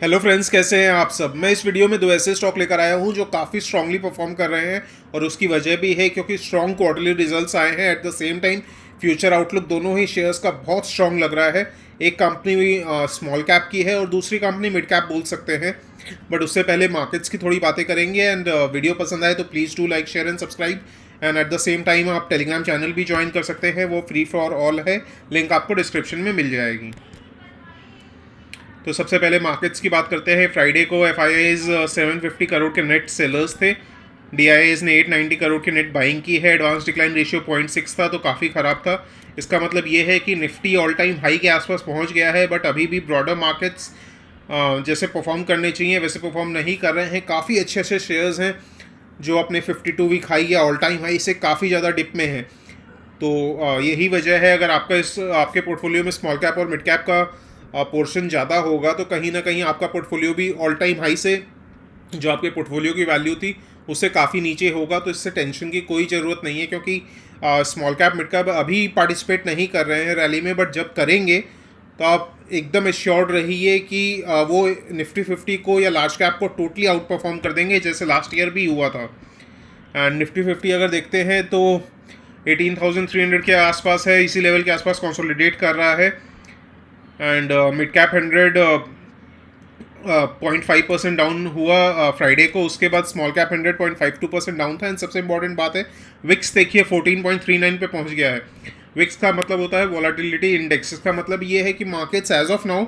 Hello friends, कैसे हैं आप सब। मैं इस वीडियो में दो ऐसे स्टॉक लेकर आया हूं जो काफ़ी स्ट्रांगली परफॉर्म कर रहे हैं और उसकी वजह भी है क्योंकि स्ट्रॉन्ग क्वार्टरली रिजल्ट्स आए हैं। Eight the same time future outlook दोनों ही शेयर्स का बहुत स्ट्रांग लग रहा है। एक कंपनी स्मॉल कैप की है और दूसरी कंपनी मिड कैप बोल सकते हैं। बट उससे पहले मार्केट्स की थोड़ी बातें करेंगे। एंड वीडियो पसंद आए तो please do like, share and subscribe. And eight the same time आप टेलीग्राम चैनल भी ज्वाइन कर सकते हैं, वो फ्री फॉर ऑल है। लिंक आपको डिस्क्रिप्शन में मिल जाएगी। तो सबसे पहले मार्केट्स की बात करते हैं। फ्राइडे को एफ आई आईज 750 करोड़ के नेट सेलर्स थे। डी आई आईज ने 890 करोड़ की नेट बाइंग की है। एडवांस डिक्लाइन रेशियो 0.6 था, तो काफ़ी ख़राब था। इसका मतलब ये है कि निफ्टी ऑल टाइम हाई के आसपास पहुंच गया है, बट अभी भी ब्रॉडर मार्केट्स जैसे परफॉर्म करने चाहिए वैसे परफॉर्म नहीं कर रहे हैं। काफ़ी अच्छे अच्छे शेयर्स हैं जो अपने 52 वीक हाई या ऑल टाइम हाई से काफ़ी ज़्यादा डिप में हैं। तो यही वजह है, अगर आपके पोर्टफोलियो में स्मॉल कैप और मिड कैप का पोर्शन ज़्यादा होगा तो कहीं ना कहीं आपका पोर्टफोलियो भी ऑल टाइम हाई से जो आपके पोर्टफोलियो की वैल्यू थी उससे काफ़ी नीचे होगा। तो इससे टेंशन की कोई ज़रूरत नहीं है, क्योंकि स्मॉल कैप मिड कैप अभी पार्टिसिपेट नहीं कर रहे हैं रैली में, बट जब करेंगे तो आप एकदम एश्योर्ड रहिए कि वो निफ्टी 50 को या लार्ज कैप को टोटली आउट परफॉर्म कर देंगे, जैसे लास्ट ईयर भी हुआ था। एंड निफ्टी 50 अगर देखते हैं तो 18,300 के आसपास है, इसी लेवल के आसपास कंसोलिडेट कर रहा है। एंड मिड कैप 100 0.5% डाउन हुआ फ्राइडे को। उसके बाद स्मॉल कैप 100 0.52% डाउन था। एंड सबसे इंपॉर्टेंट बात है, विक्स देखिए 14.39 पे पहुंच गया है। विक्स का मतलब होता है वॉलेटिलिटी इंडेक्स। इसका मतलब ये है कि मार्केट्स एज ऑफ नाउ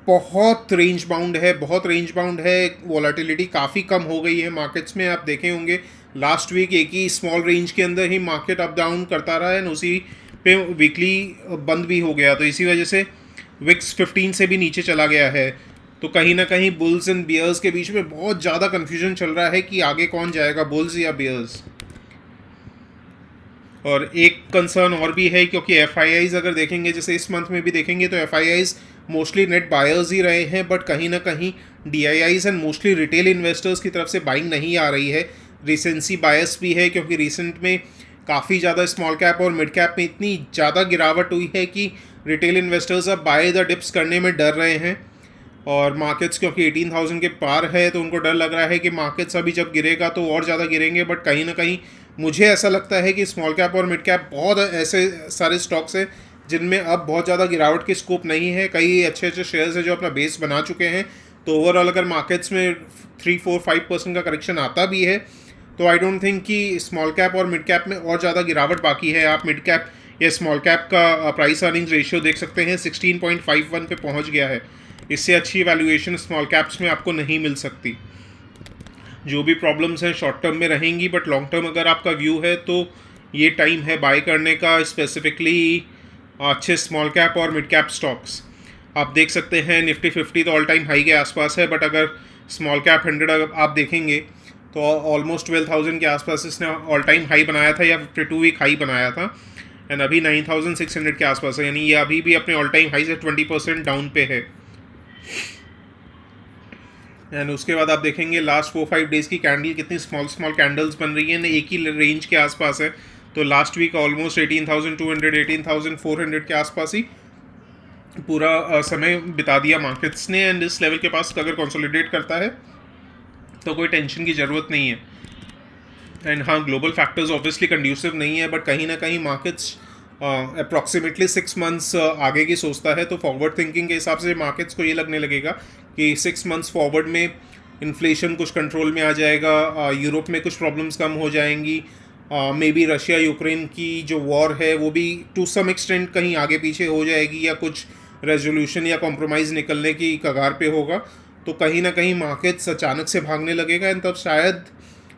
बहुत रेंज बाउंड है, बहुत रेंज बाउंड है। वॉलेटिलिटी काफ़ी कम हो गई है मार्केट्स में। आप देखे होंगे लास्ट वीक एक ही स्मॉल रेंज के अंदर ही मार्केट अप डाउन करता रहा है, उसी पे वीकली बंद भी हो गया। तो इसी वजह से विक्स 15 से भी नीचे चला गया है। तो कहीं ना कहीं बुल्स एंड बियर्स के बीच में बहुत ज़्यादा कन्फ्यूजन चल रहा है कि आगे कौन जाएगा, बुल्स या बियर्स। और एक कंसर्न और भी है, क्योंकि एफ आई आईज अगर देखेंगे, जैसे इस मंथ में भी देखेंगे, तो F I I's mostly net buyers ही रहे हैं, बट कहीं ना कहीं D I I's and mostly retail investors की तरफ से बाइंग नहीं आ रही है। रिसेंसी बायस भी है, क्योंकि रिसेंट में काफ़ी ज़्यादा स्मॉल कैप और मिड कैप में इतनी ज़्यादा गिरावट हुई है कि रिटेल इन्वेस्टर्स अब बाय द डिप्स करने में डर रहे हैं। और मार्केट्स क्योंकि 18,000 के पार है, तो उनको डर लग रहा है कि मार्केट्स अभी जब गिरेगा तो और ज़्यादा गिरेंगे। बट कहीं ना कहीं मुझे ऐसा लगता है कि स्मॉल कैप और मिड कैप बहुत ऐसे सारे स्टॉक्स हैं जिनमें अब बहुत ज़्यादा गिरावट की स्कोप नहीं है। कई अच्छे अच्छे शेयर्स हैं जो अपना बेस बना चुके हैं। तो ओवरऑल अगर मार्केट्स में 3-4-5% का करेक्शन आता भी है तो आई डोंट थिंक कि स्मॉल कैप और मिड कैप में और ज़्यादा गिरावट बाकी है। आप मिड कैप या स्मॉल कैप का प्राइस अर्निंग्स रेशियो देख सकते हैं, 16.51 पे पहुंच गया है। इससे अच्छी वैल्यूएशन स्मॉल कैप्स में आपको नहीं मिल सकती। जो भी प्रॉब्लम्स हैं शॉर्ट टर्म में रहेंगी, बट लॉन्ग टर्म अगर आपका व्यू है तो ये टाइम है बाय करने का, स्पेसिफिकली अच्छे स्मॉल कैप और मिड कैप स्टॉक्स। आप देख सकते हैं निफ्टी 50 तो ऑल टाइम हाई के आसपास है, बट अगर स्मॉल कैप 100 अगर आप देखेंगे तो ऑलमोस्ट 12,000 के आसपास इसने ऑल टाइम हाई बनाया था या 52 वीक हाई बनाया था। एंड अभी 9,600 के आसपास है, यानी ये अभी भी अपने ऑल टाइम हाई से 20% डाउन पे है। एंड उसके बाद आप देखेंगे लास्ट 4-5 डेज़ की कैंडल कितनी स्मॉल स्मॉल कैंडल्स बन रही हैं, एक ही रेंज के आसपास है। तो लास्ट वीक ऑलमोस्ट 18,200 18,400 के आसपास ही पूरा समय बिता दिया मार्केट्स ने। एंड इस लेवल के पास अगर कंसोलिडेट करता है तो कोई टेंशन की ज़रूरत नहीं है। एंड हाँ, ग्लोबल फैक्टर्स ऑब्वियसली कंड्यूसिव नहीं है, बट कहीं ना कहीं मार्केट्स अप्रॉक्सीमेटली 6 मंथ्स आगे की सोचता है। तो फॉरवर्ड थिंकिंग के हिसाब से मार्केट्स को ये लगने लगेगा कि 6 मंथ्स फॉरवर्ड में इन्फ्लेशन कुछ कंट्रोल में आ जाएगा, यूरोप में कुछ प्रॉब्लम्स कम हो जाएंगी, मे बी रशिया यूक्रेन की जो वॉर है वो भी टू सम एक्सटेंट कहीं आगे पीछे हो जाएगी, या कुछ रेजोल्यूशन या कॉम्प्रोमाइज़ निकलने की कगार पे होगा। तो कहीं ना कहीं मार्केट्स अचानक से भागने लगेगा, एंड तब शायद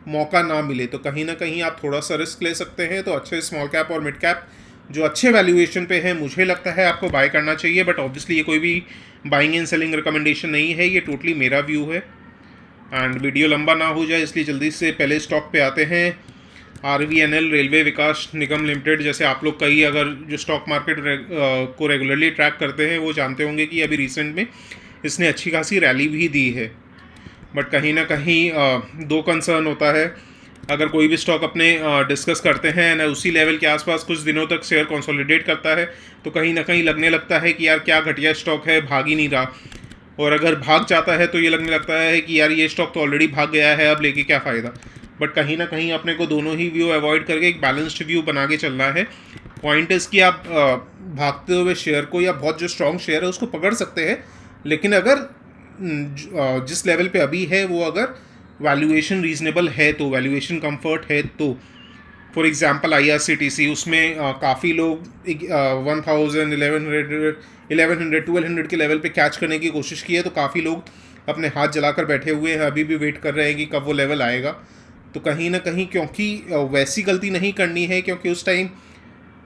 मौका ना मिले। तो कहीं ना कहीं आप थोड़ा सा रिस्क ले सकते हैं। तो अच्छे स्मॉल कैप और मिड कैप जो अच्छे वैल्यूएशन पे है, मुझे लगता है आपको बाय करना चाहिए। बट ऑब्वियसली ये कोई भी बाइंग एंड सेलिंग रिकमेंडेशन नहीं है, ये टोटली मेरा व्यू है। एंड वीडियो लंबा ना हो जाए इसलिए जल्दी से पहले स्टॉक पे आते हैं। RVNL रेलवे विकास निगम लिमिटेड, जैसे आप लोग कई अगर जो स्टॉक मार्केट को रेगुलरली ट्रैक करते हैं वो जानते होंगे कि अभी रिसेंट में इसने अच्छी खासी रैली भी दी है। बट कहीं ना कहीं दो कंसर्न होता है, अगर कोई भी स्टॉक अपने डिस्कस करते हैं ना उसी लेवल के आसपास कुछ दिनों तक शेयर कंसोलिडेट करता है तो कहीं ना कहीं लगने लगता है कि यार क्या घटिया स्टॉक है, भाग ही नहीं रहा। और अगर भाग जाता है तो ये लगने लगता है कि यार ये स्टॉक तो ऑलरेडी भाग गया है, अब लेके क्या फ़ायदा। बट कहीं ना कहीं अपने को दोनों ही व्यू अवॉइड करके एक बैलेंस्ड व्यू बना के चलना है। पॉइंट इज़ कि आप भागते हुए शेयर को या बहुत जो स्ट्रॉन्ग शेयर है उसको पकड़ सकते हैं, लेकिन अगर जिस लेवल पे अभी है वो अगर वैल्यूएशन रीजनेबल है तो, वैल्यूएशन कंफर्ट है तो। फॉर एग्जांपल IRCTC, उसमें काफ़ी लोग 1000, 1100, 1200 के लेवल पे कैच करने की कोशिश की है, तो काफ़ी लोग अपने हाथ जलाकर बैठे हुए हैं, अभी भी वेट कर रहे हैं कि कब वो लेवल आएगा। तो कहीं ना कहीं क्योंकि वैसी गलती नहीं करनी है, क्योंकि उस टाइम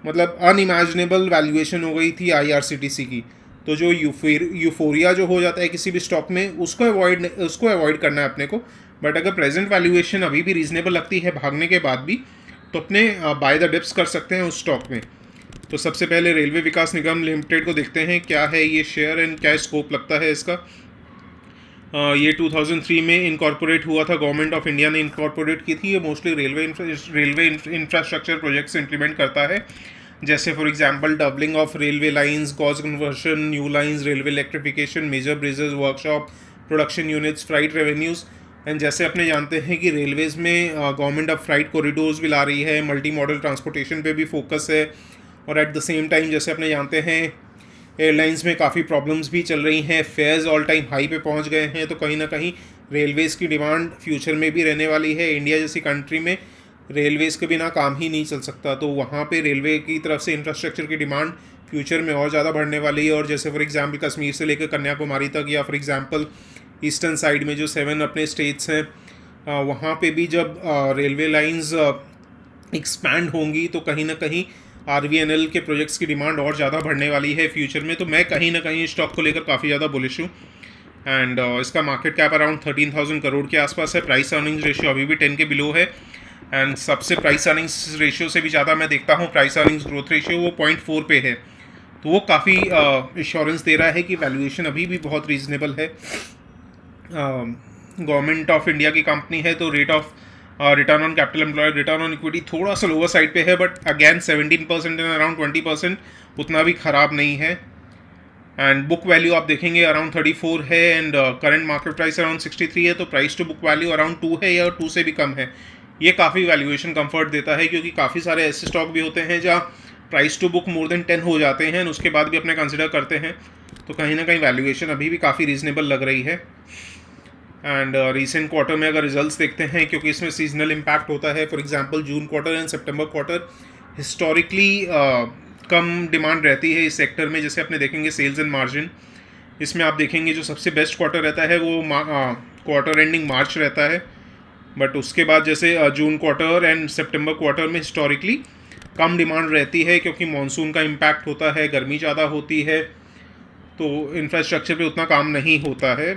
मतलब अनइमेजिनेबल वैल्यूएशन हो गई थी IRCTC की। तो जो यूफोरिया जो हो जाता है किसी भी स्टॉक में, उसको अवॉइड करना है अपने को। बट अगर प्रेजेंट वैल्यूएशन अभी भी रीजनेबल लगती है भागने के बाद भी, तो अपने बाय द डिप्स कर सकते हैं उस स्टॉक में। तो सबसे पहले रेलवे विकास निगम लिमिटेड को देखते हैं क्या है ये शेयर एंड क्या स्कोप लगता है इसका। ये 2003 में इनकॉर्पोरेट हुआ था, गवर्नमेंट ऑफ इंडिया ने इनकॉर्पोरेट की थी। ये mostly railway infrastructure projects implement करता है, जैसे for example doubling of railway lines, gauge conversion, new lines, railway electrification, major bridges, workshop, production units, freight revenues. And जैसे अपने जानते हैं कि रेलवेज़ में गवर्नमेंट अब फ्राइट कॉरिडोर्स भी ला रही है, मल्टी मॉडल ट्रांसपोर्टेशन पे भी फोकस है। और एट द सेम टाइम जैसे अपने जानते हैं एयरलाइंस में काफ़ी प्रॉब्लम्स भी चल रही हैं, फेयर्स ऑल टाइम हाई पे पहुंच गए हैं। तो कहीं ना कहीं रेलवेज़ की डिमांड फ्यूचर में भी रहने वाली है। इंडिया जैसी कंट्री में रेलवेज़ के बिना काम ही नहीं चल सकता, तो वहाँ पे रेलवे की तरफ से इंफ्रास्ट्रक्चर की डिमांड फ्यूचर में और ज़्यादा बढ़ने वाली है। और जैसे फॉर एग्जांपल कश्मीर से लेकर कन्याकुमारी तक, या फॉर एग्जांपल ईस्टर्न साइड में जो 7 अपने स्टेट्स हैं, वहाँ पे भी जब रेलवे लाइंस एक्सपैंड होंगी तो कहीं ना कहीं RVNL के प्रोजेक्ट्स की डिमांड और ज़्यादा बढ़ने वाली है फ्यूचर में। तो मैं कहीं ना कहीं स्टॉक को लेकर काफ़ी ज़्यादा बुलिश हूँ। एंड इसका मार्केट कैप अराउंड 13,000 करोड़ के आसपास है। प्राइस अर्निंग्स रेशियो अभी भी 10 के बिलो है। एंड सबसे प्राइस अर्निंग्स रेशियो से भी ज़्यादा मैं देखता हूँ प्राइस अर्निंग्स ग्रोथ रेशियो, वो 0.4 पे है। तो वो काफ़ी इंश्योरेंस दे रहा है कि वैल्यूएशन अभी भी बहुत रीजनेबल है। गवर्नमेंट ऑफ इंडिया की कंपनी है, तो rate of return on capital employed, return on equity थोड़ा सा लोअर साइड पे है, बट अगेन 17% एंड अराउंड 20% उतना भी ख़राब नहीं है। एंड बुक वैल्यू आप देखेंगे अराउंड 34 है, and current market price around 63 है, तो price to book value around 2 है या 2 से भी कम है। ये काफ़ी वैल्यूएशन कंफर्ट देता है, क्योंकि काफ़ी सारे ऐसे स्टॉक भी होते हैं जहाँ price to book more than 10 हो जाते हैं, उसके बाद भी अपने कंसिडर करते हैं। तो कहीं ना कहीं वैल्यूएशन अभी भी काफ़ी रीजनेबल लग रही है। एंड रिसेंट क्वार्टर में अगर रिजल्ट्स देखते हैं, क्योंकि इसमें सीजनल इम्पैक्ट होता है, for example June quarter and September quarter historically come demand रहती है इस सेक्टर में। जैसे अपने देखेंगे सेल्स एंड मार्जिन, इसमें आप देखेंगे जो सबसे बेस्ट क्वार्टर रहता है वो क्वार्टर एंडिंग मार्च रहता है। बट उसके बाद जैसे जून क्वार्टर एंड सितंबर क्वार्टर में हिस्टोरिकली कम डिमांड रहती है, क्योंकि मानसून का इम्पैक्ट होता है, गर्मी ज़्यादा होती है, तो इंफ्रास्ट्रक्चर पे उतना काम नहीं होता है।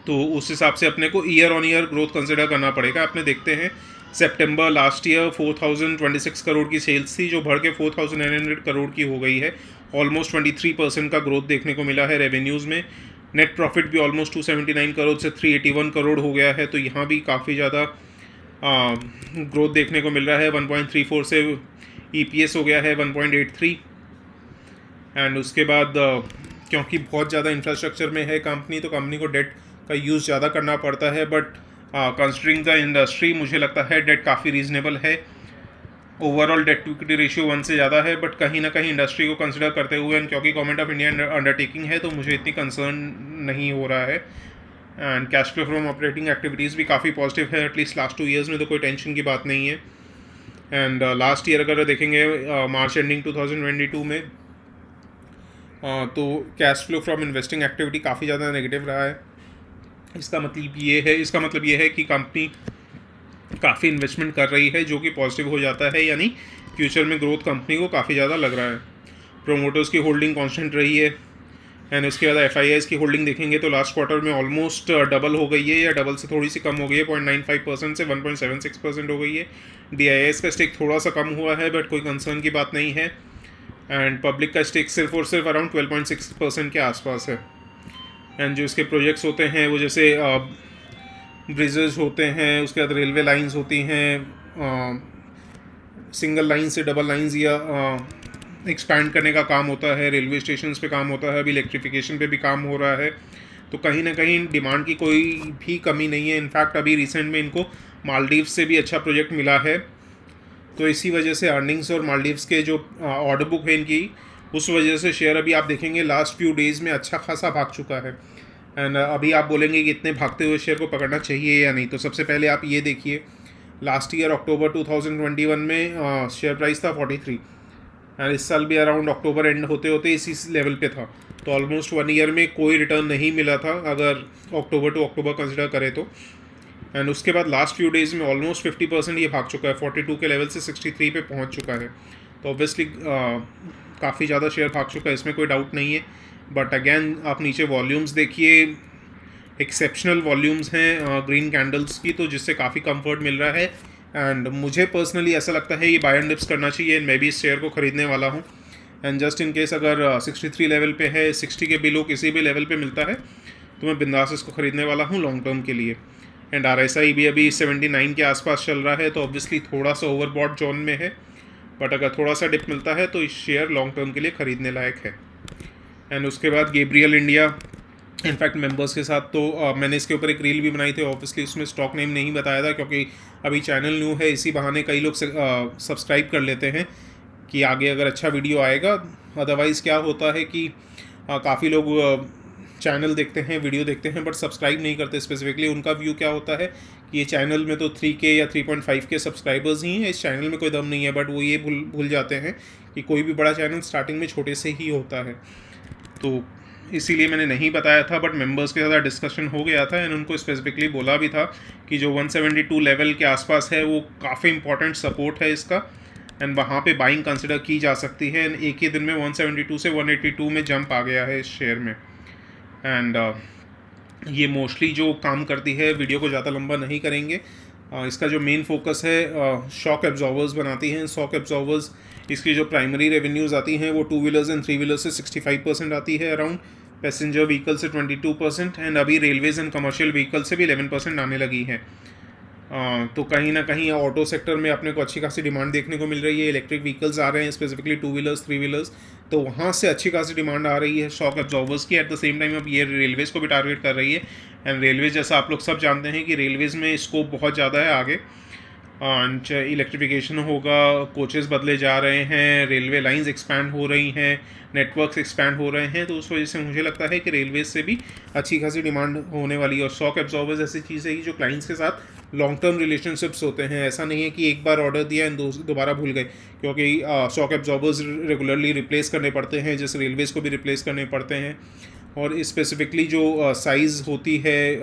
तो उस हिसाब से अपने को year on year growth consider करना पड़ेगा। अपने देखते हैं सितंबर लास्ट ईयर 4026 करोड़ की सेल्स थी, जो बढ़ के 4900 करोड़ की हो गई है। ऑलमोस्ट 23% का ग्रोथ देखने को मिला है रेवेन्यूज़ में। नेट प्रॉफिट भी ऑलमोस्ट 279 करोड़ से 381 करोड़ हो गया है, तो यहाँ भी काफ़ी ज़्यादा ग्रोथ देखने को मिल रहा है। 1.34 से EPS हो गया है 1.83। एंड उसके बाद क्योंकि बहुत ज़्यादा इंफ्रास्ट्रक्चर में है कंपनी, तो कंपनी को डेट का यूज़ ज़्यादा करना पड़ता है। बट कंसिडरिंग द इंडस्ट्री मुझे लगता है डेट काफ़ी रीजनेबल है। Overall debt to equity ratio 1 से ज़्यादा है, बट कहीं ना कहीं इंडस्ट्री को कंसिडर करते हुए एंड क्योंकि गवर्नमेंट ऑफ इंडिया अंडरटेकिंग है, तो मुझे इतनी कंसर्न नहीं हो रहा है। And cash flow from operating activities भी काफ़ी पॉजिटिव है, एटलीस्ट लास्ट 2 ईयर्स में तो कोई टेंशन की बात नहीं है। एंड लास्ट ईयर अगर देखेंगे मार्च एंडिंग 2022 में, तो cash flow from investing activity काफ़ी ज़्यादा नेगेटिव रहा है। इसका मतलब ये है कि कंपनी काफ़ी इन्वेस्टमेंट कर रही है, जो कि पॉजिटिव हो जाता है, यानी फ्यूचर में ग्रोथ कंपनी को काफ़ी ज़्यादा लग रहा है। प्रोमोटर्स की होल्डिंग कांस्टेंट रही है। एंड उसके बाद FIIs की होल्डिंग देखेंगे तो लास्ट क्वार्टर में ऑलमोस्ट डबल हो गई है, या डबल से थोड़ी सी कम हो गई है, 0.95% से 1.76% हो गई है। DIIs का स्टेक थोड़ा सा कम हुआ है, बट कोई कंसर्न की बात नहीं है। एंड पब्लिक का स्टेक सिर्फ और सिर्फ अराउंड 12.6% के आसपास है। एंड जो इसके प्रोजेक्ट्स होते हैं वो जैसे ब्रिजेस होते हैं, उसके बाद रेलवे लाइंस होती हैं, सिंगल लाइन से डबल लाइंस या एक्सपैंड करने का काम होता है, रेलवे स्टेशन पे काम होता है, अभी इलेक्ट्रिफिकेशन पे भी काम हो रहा है। तो कहीं ना कहीं डिमांड की कोई भी कमी नहीं है। इनफैक्ट अभी रिसेंट में इनको मालदीव से भी अच्छा प्रोजेक्ट मिला है, तो इसी वजह से अर्निंग्स और मालदीव्स के जो ऑर्डर बुक है इनकी, उस वजह से शेयर अभी आप देखेंगे लास्ट फ्यू डेज़ में अच्छा खासा भाग चुका है। एंड अभी आप बोलेंगे कि इतने भागते हुए शेयर को पकड़ना चाहिए या नहीं, तो सबसे पहले आप ये देखिए, लास्ट ईयर अक्टूबर 2021 में शेयर प्राइस था 43, एंड इस साल भी अराउंड अक्टूबर एंड होते होते इसी लेवल पे था। तो ऑलमोस्ट 1 ईयर में कोई रिटर्न नहीं मिला था अगर अक्टूबर टू अक्टूबर कंसिडर करें तो। एंड उसके बाद लास्ट फ्यू डेज़ में ऑलमोस्ट 50% ये भाग चुका है, 42 के लेवल से 63 पे पहुंच चुका है। तो ऑब्वियसली काफ़ी ज़्यादा शेयर भाग चुका है, इसमें कोई डाउट नहीं है। बट अगेन आप नीचे वॉल्यूम्स देखिए, एक्सेप्शनल वॉल्यूम्स हैं ग्रीन कैंडल्स की, तो जिससे काफ़ी कंफर्ट मिल रहा है। एंड मुझे पर्सनली ऐसा लगता है ये बाय एंड डिप्स करना चाहिए, मैं भी इस शेयर को ख़रीदने वाला हूँ। एंड जस्ट इन केस अगर 63 लेवल पे है, 60 के बिलो किसी भी लेवल पे मिलता है, तो मैं बिंदास इसको ख़रीदने वाला हूँ लॉन्ग टर्म के लिए। एंड RSI भी अभी 79 के आसपास चल रहा है, तो ऑब्वियसली थोड़ा सा ओवरबॉट जोन में है, बट अगर थोड़ा सा डिप मिलता है तो इस शेयर लॉन्ग टर्म के लिए ख़रीदने लायक है। एंड उसके बाद गेब्रियल इंडिया, इनफैक्ट मेंबर्स के साथ तो मैंने इसके ऊपर एक रील भी बनाई थी, ऑब्वियसली उसमें स्टॉक नेम नहीं बताया था क्योंकि अभी चैनल न्यू है, इसी बहाने कई लोग सब्सक्राइब कर लेते हैं कि आगे अगर अच्छा वीडियो आएगा। अदरवाइज़ क्या होता है कि काफ़ी लोग चैनल देखते हैं, वीडियो देखते हैं, बट सब्सक्राइब नहीं करते। स्पेसिफिकली उनका व्यू क्या होता है कि ये चैनल में तो 3K या 3.5 के सब्सक्राइबर्स ही हैं, इस चैनल में कोई दम नहीं है। बट वो ये भूल जाते हैं कि कोई भी बड़ा चैनल स्टार्टिंग में छोटे से ही होता है, तो इसीलिए मैंने नहीं बताया था। बट मेंबर्स के साथ डिस्कशन हो गया था एंड उनको स्पेसिफिकली बोला भी था कि जो 172 लेवल के आसपास है वो काफ़ी इंपॉर्टेंट सपोर्ट है इसका, एंड वहाँ पे बाइंग कंसिडर की जा सकती है। एंड एक ही दिन में 172 से 182 में जंप आ गया है इस शेयर में। एंड ये मोस्टली जो काम करती है, वीडियो को ज़्यादा लंबा नहीं करेंगे, इसका जो मेन फोकस है शॉक एब्जॉर्वर्स बनाती हैं। शॉक एब्जॉर्वर्स, इसकी जो प्राइमरी रेवेन्यूज़ आती हैं वो 2 व्हीलर्स एंड 3 व्हीलर्स से 65% आती है अराउंड, पैसेंजर व्हीकल से 22%, एंड अभी रेलवेज़ एंड कमर्शियल व्हीकल से भी 11% आने लगी है। तो कहीं ना कहीं ऑटो सेक्टर में अपने को अच्छी खासी डिमांड देखने को मिल रही है। इलेक्ट्रिक व्हीकल्स आ रहे हैं, स्पेसिफिकली 2 व्हीलर्स 3 व्हीलर्स, तो वहाँ से अच्छी खासी डिमांड आ रही है शॉक एब्जॉर्वर्स की। एट द सेम टाइम अब ये रेलवेज़ को भी टारगेट कर रही है। एंड रेलवेज, जैसा आप लोग सब जानते हैं कि रेलवेज़ में स्कोप बहुत ज़्यादा है आगे, इलेक्ट्रिफिकेशन होगा, कोचेस बदले जा रहे हैं, रेलवे लाइंस एक्सपैंड हो रही हैं, नेटवर्क्स एक्सपैंड हो रहे हैं, तो उस वजह से मुझे लगता है कि रेलवेज से भी अच्छी खासी डिमांड होने वाली है। और शॉक एब्जॉर्वर्स ऐसी चीज़ है कि जो क्लाइंट्स के साथ लॉन्ग टर्म रिलेशनशिप्स होते हैं। ऐसा नहीं है कि एक बार ऑर्डर दिया एंड दोबारा भूल गए, क्योंकि शॉक एब्जॉर्वर्स रेगुलरली रिप्लेस करने पड़ते हैं, जैसे रेलवेज़ को भी रिप्लेस करने पड़ते हैं। और स्पेसिफिकली जो साइज़ होती है,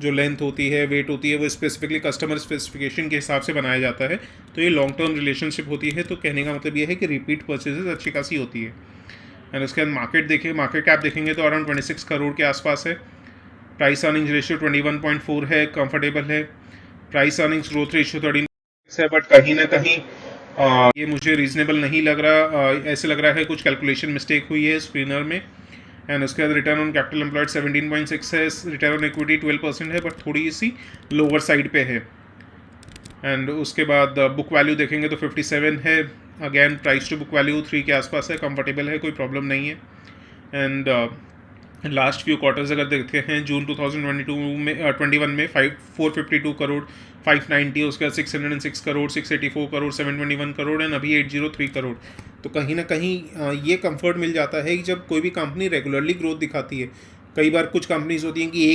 जो लेंथ होती है, वेट होती है, वो स्पेसिफिकली कस्टमर स्पेसिफिकेशन के हिसाब से बनाया जाता है। तो ये लॉन्ग टर्म रिलेशनशिप होती है। तो कहने का मतलब ये है कि रिपीट परचेजेस अच्छी खासी होती है। एंड उसके बाद मार्केट देखें, मार्केट कैप देखेंगे तो अराउंड 26 करोड़ के आसपास है। प्राइस अर्निंग्स रेशियो 21.4 है, कंफर्टेबल है। प्राइस अर्निंग्स ग्रोथ रेशियो 13 है, बट कहीं ना कहीं ये मुझे रीजनेबल नहीं लग रहा। ऐसे लग रहा है कुछ कैलकुलेशन मिस्टेक हुई है स्क्रीनर में। एंड उसके बाद रिटर्न ऑन कैपिटल एम्प्लॉयड 17.6 है, रिटर्न ऑन इक्विटी 12% है, बट थोड़ी सी लोअर साइड पे है। एंड उसके बाद बुक वैल्यू देखेंगे तो 57 है। Again price to book value 3 के आसपास है, कंफर्टेबल है, कोई प्रॉब्लम नहीं है। एंड लास्ट फ्यू क्वार्टर्स अगर देखते हैं, जून 2021 में 452 करोड़, 590, उसके बाद 606 करोड़, 684 करोड़, 721 करोड़, एंड अभी 803 करोड़। तो कहीं ना कहीं ये कंफर्ट मिल जाता है कि जब कोई भी कंपनी रेगुलरली ग्रोथ दिखाती है। कई बार कुछ कंपनीज होती हैं कि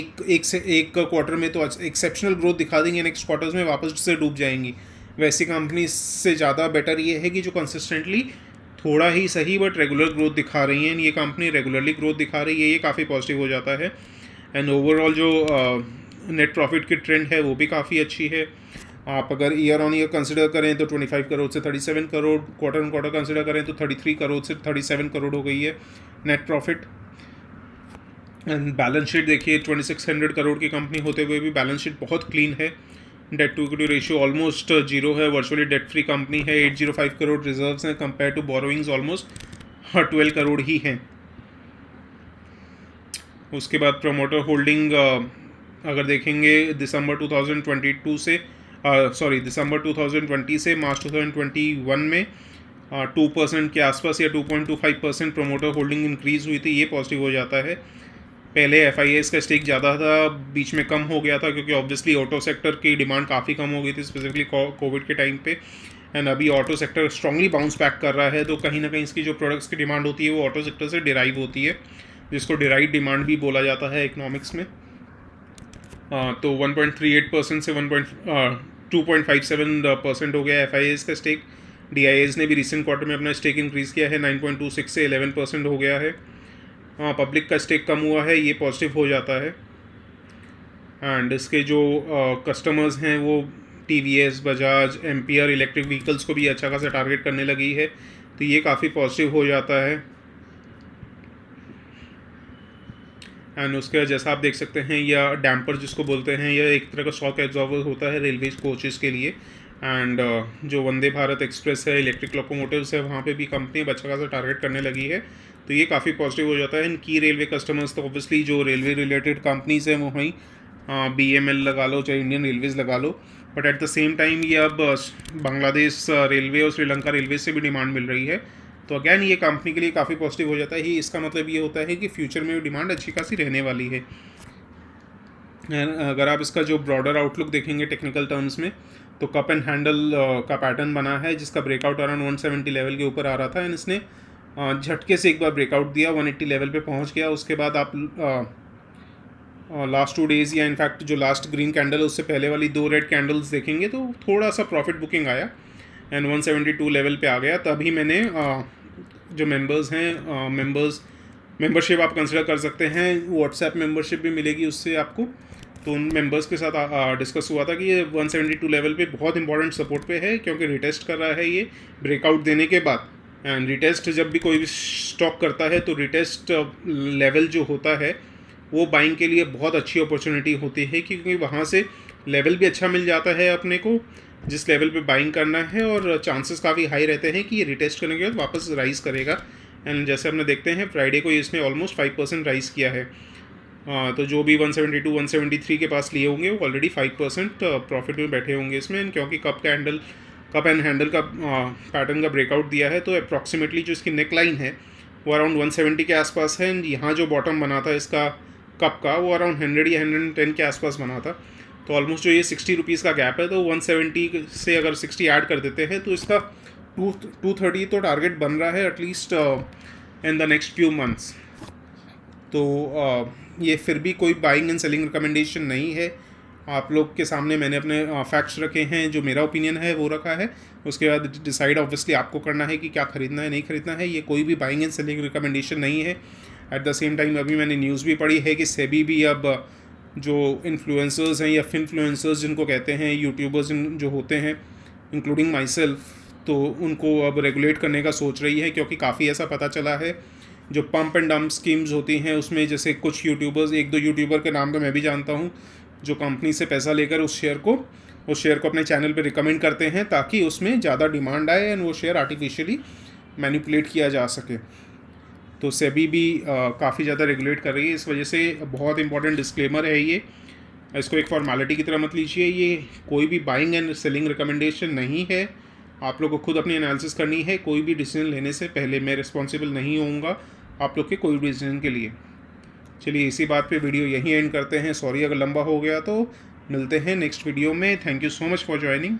एक क्वार्टर में तो एक्सेप्शनल ग्रोथ दिखा देंगे, नेक्स्ट क्वार्टर्स में वापस से डूब जाएंगी। वैसी कंपनी से ज़्यादा बेटर ये है कि जो कंसिस्टेंटली थोड़ा ही सही बट रेगुलर ग्रोथ दिखा रही हैं। ये कंपनी रेगुलरली ग्रोथ दिखा रही है, ये काफ़ी पॉजिटिव हो जाता है। एंड ओवरऑल जो नेट प्रॉफिट की ट्रेंड है वो भी काफ़ी अच्छी है। आप अगर ईयर ऑन ईयर कंसिडर करें तो 25 करोड़ से 37 crore, quarter on quarter consider करें तो 33 करोड़ से 37 करोड़ हो गई है net profit. And balance sheet देखिए, 2600 करोड़ की कंपनी होते हुए भी बैलेंस शीट बहुत क्लीन है। Debt to equity ratio almost 0 है, वर्चुअली डेट फ्री कंपनी है। 805 करोड़ रिजर्व्स हैं, compare to borrowings almost 12 crore ही हैं। उसके बाद प्रमोटर होल्डिंग अगर देखेंगे दिसंबर 2020 से मार्च 2021 में 2% के आसपास या 2.25% प्रमोटर होल्डिंग इंक्रीज़ हुई थी, ये पॉजिटिव हो जाता है। पहले FIS का स्टेक ज़्यादा था, बीच में कम हो गया था क्योंकि ऑब्वियसली ऑटो सेक्टर की डिमांड काफ़ी कम हो गई थी स्पेसिफिकली कोविड के टाइम पे। एंड अभी auto sector strongly bounce back कर रहा है, तो कहीं ना कहीं इसकी जो प्रोडक्ट्स की डिमांड होती है वो ऑटो सेक्टर से डिराइव होती है, जिसको डिराइव डिमांड भी बोला जाता है इकोनॉमिक्स में। तो 1.38% से 2.57% हो गया FIS का स्टेक। DIAs ने भी रिसेंट क्वार्टर में अपना स्टेक इंक्रीज़ किया है, 9.26 से 11% हो गया है। पब्लिक का स्टेक कम हुआ है, ये पॉजिटिव हो जाता है। एंड इसके जो कस्टमर्स हैं वो TVS, Bajaj, ampere electric vehicles को भी अच्छा खासा टारगेट करने लगी है, तो ये काफ़ी पॉजिटिव हो जाता है। एंड उसके जैसा आप देख सकते हैं, या डैम्पर जिसको बोलते हैं, यह एक तरह का शॉक एब्जॉर्बर होता है रेलवे कोचेस के लिए। एंड जो वंदे भारत एक्सप्रेस है, इलेक्ट्रिक लोकोमोटिव्स है, वहाँ पे भी कंपनी अच्छा खासा टारगेट करने लगी है, तो ये काफ़ी पॉजिटिव हो जाता है। इन की रेलवे कस्टमर्स तो ऑब्वियसली जो रेलवे रिलेटेड कंपनीज हैं वो वहीं BML लगा लो, चाहे इंडियन रेलवेज़ लगा लो, but at the same time ये अब बांग्लादेश रेलवे और श्रीलंका रेलवे से भी डिमांड मिल रही है, तो अगैन ये कंपनी के लिए काफ़ी पॉजिटिव हो जाता है ही। इसका मतलब ये होता है कि फ्यूचर में डिमांड अच्छी खासी रहने वाली है। अगर आप इसका जो ब्रॉडर आउटलुक देखेंगे टेक्निकल टर्म्स में, तो कप एंड हैंडल का पैटर्न बना है, जिसका ब्रेकआउट अराउंड 170 लेवल के ऊपर आ रहा था, एंड इसने झटके से एक बार ब्रेकआउट दिया, 180 लेवल पे पहुंच गया। उसके बाद आप लास्ट 2 डेज़ या इनफैक्ट जो लास्ट ग्रीन कैंडल है उससे पहले वाली 2 रेड कैंडल्स देखेंगे तो थोड़ा सा प्रॉफिट बुकिंग आया एंड 172 लेवल पे आ गया। तभी मैंने जो मेंबर्स हैं, मेंबरशिप आप कंसिडर कर सकते हैं, व्हाट्सएप मेंबरशिप भी मिलेगी उससे आपको, तो उन मेंबर्स के साथ डिस्कस हुआ था कि ये 172 लेवल पे बहुत इंपॉर्टेंट सपोर्ट पे है, क्योंकि रिटेस्ट कर रहा है ये ब्रेकआउट देने के बाद। एंड रिटेस्ट जब भी कोई भी स्टॉक करता है तो रिटेस्ट लेवल जो होता है वो बाइंग के लिए बहुत अच्छी अपॉर्चुनिटी होती है, क्योंकि वहाँ से लेवल भी अच्छा मिल जाता है अपने को जिस लेवल पे बाइंग करना है, और चांसेस काफ़ी हाई रहते हैं कि ये रिटेस्ट करने के बाद वापस राइज करेगा। एंड जैसे अपने देखते हैं फ्राइडे को इसने ऑलमोस्ट 5% राइज किया है, तो जो भी 172 173 के पास लिए होंगे वो ऑलरेडी 5% प्रॉफिट में बैठे होंगे इसमें। क्योंकि कप एंड हैंडल का पैटर्न का ब्रेकआउट दिया है, तो अप्रॉक्सीमेटली जो इसकी नेक लाइन है वो अराउंड 170 के आसपास है, एंड यहाँ जो बॉटम बना था इसका कप का वो अराउंड 100 या 110 के आसपास बना था, तो ऑलमोस्ट जो ये 60 रुपीज़ का गैप है, तो 170 से अगर 60 ऐड कर देते हैं तो इसका 230 तो टारगेट बन रहा है at least in the next few months. तो ये फिर भी कोई बाइंग एंड सेलिंग रिकमेंडेशन नहीं है, आप लोग के सामने मैंने अपने फैक्ट्स रखे हैं, जो मेरा ओपिनियन है वो रखा है, उसके बाद डिसाइड ऑब्वियसली आपको करना है कि क्या खरीदना है नहीं खरीदना है। ये कोई भी बाइंग एंड सेलिंग रिकमेंडेशन नहीं है। एट द सेम टाइम अभी मैंने न्यूज़ भी पढ़ी है कि सेबी भी अब जो इन्फ्लुएंसर्स हैं या फिनफ्लुएंसर्स जिनको कहते हैं, यूट्यूबर्स जो होते हैं इंक्लूडिंग माई सेल्फ, तो उनको अब रेगुलेट करने का सोच रही है, क्योंकि काफ़ी ऐसा पता चला है जो पंप एंड डंप स्कीम्स होती हैं उसमें जैसे कुछ यूट्यूबर्स, 1-2 यूट्यूबर के नाम तो मैं भी जानता हूँ, जो कंपनी से पैसा लेकर उस शेयर को अपने चैनल पे रिकमेंड करते हैं ताकि उसमें ज़्यादा डिमांड आए एंड वो शेयर आर्टिफिशियली मैनिपुलेट किया जा सके। तो सेबी भी काफ़ी ज़्यादा रेगुलेट कर रही है, इस वजह से बहुत इंपॉर्टेंट डिस्क्लेमर है ये, इसको एक फॉर्मेलिटी की तरह मत लीजिए, ये कोई भी बाइंग एंड सेलिंग रिकमेंडेशन नहीं है। आप लोग को खुद अपनी एनालिसिस करनी है, कोई भी डिसीजन लेने से पहले मैं रिस्पॉन्सिबल नहीं होऊंगा आप लोग के कोई भी डिसीजन के लिए। चलिए इसी बात पे वीडियो यहीं एंड करते हैं, सॉरी अगर लंबा हो गया, तो मिलते हैं नेक्स्ट वीडियो में। Thank you so much for joining.